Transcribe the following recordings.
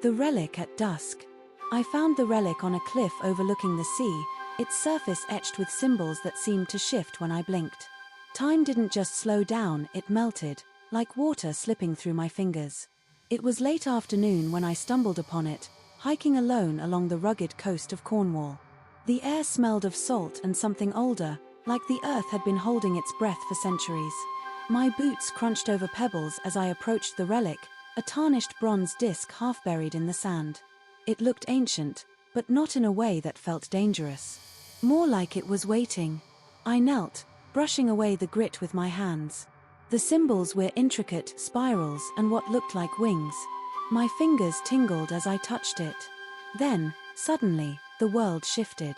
The Relic at Dusk. I found the relic on a cliff overlooking the sea, its surface etched with symbols that seemed to shift when I blinked. Time didn't just slow down, it melted, like water slipping through my fingers. It was late afternoon when I stumbled upon it, hiking alone along the rugged coast of Cornwall. The air smelled of salt and something older, like the earth had been holding its breath for centuries. My boots crunched over pebbles as I approached the relic, a tarnished bronze disc half buried in the sand. It looked ancient, but not in a way that felt dangerous. More like it was waiting. I knelt, brushing away the grit with my hands. The symbols were intricate spirals and what looked like wings. My fingers tingled as I touched it. Then, suddenly, the world shifted.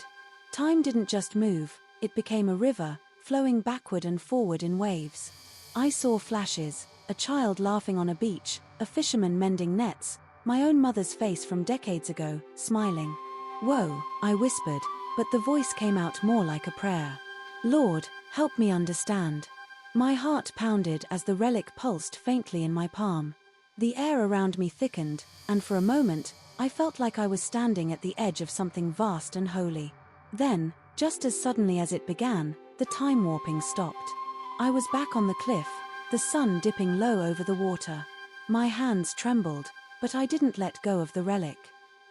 Time didn't just move, it became a river, flowing backward and forward in waves. I saw flashes, a child laughing on a beach, a fisherman mending nets, my own mother's face from decades ago, smiling. "Whoa," I whispered, but the voice came out more like a prayer. "Lord, help me understand." My heart pounded as the relic pulsed faintly in my palm. The air around me thickened, and for a moment, I felt like I was standing at the edge of something vast and holy. Then, just as suddenly as it began, the time warping stopped. I was back on the cliff, the sun dipping low over the water. My hands trembled, but I didn't let go of the relic.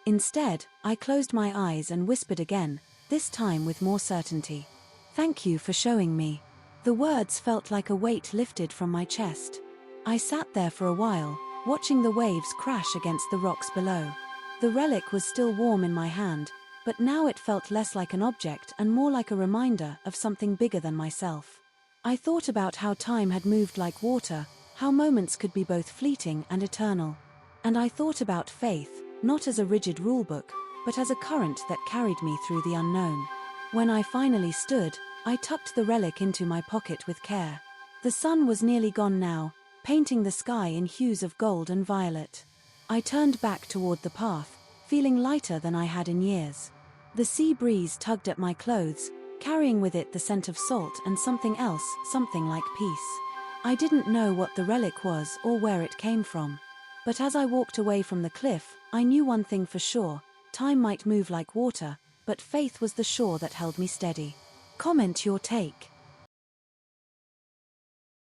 Instead, I closed my eyes and whispered again, this time with more certainty. "Thank you for showing me." The words felt like a weight lifted from my chest. I sat there for a while, watching the waves crash against the rocks below. The relic was still warm in my hand, but now it felt less like an object and more like a reminder of something bigger than myself. I thought about how time had moved like water, how moments could be both fleeting and eternal. And I thought about faith, not as a rigid rulebook, but as a current that carried me through the unknown. When I finally stood, I tucked the relic into my pocket with care. The sun was nearly gone now, painting the sky in hues of gold and violet. I turned back toward the path, feeling lighter than I had in years. The sea breeze tugged at my clothes, carrying with it the scent of salt and something else, something like peace. I didn't know what the relic was or where it came from. But as I walked away from the cliff, I knew one thing for sure: time might move like water, but faith was the shore that held me steady. Comment your take.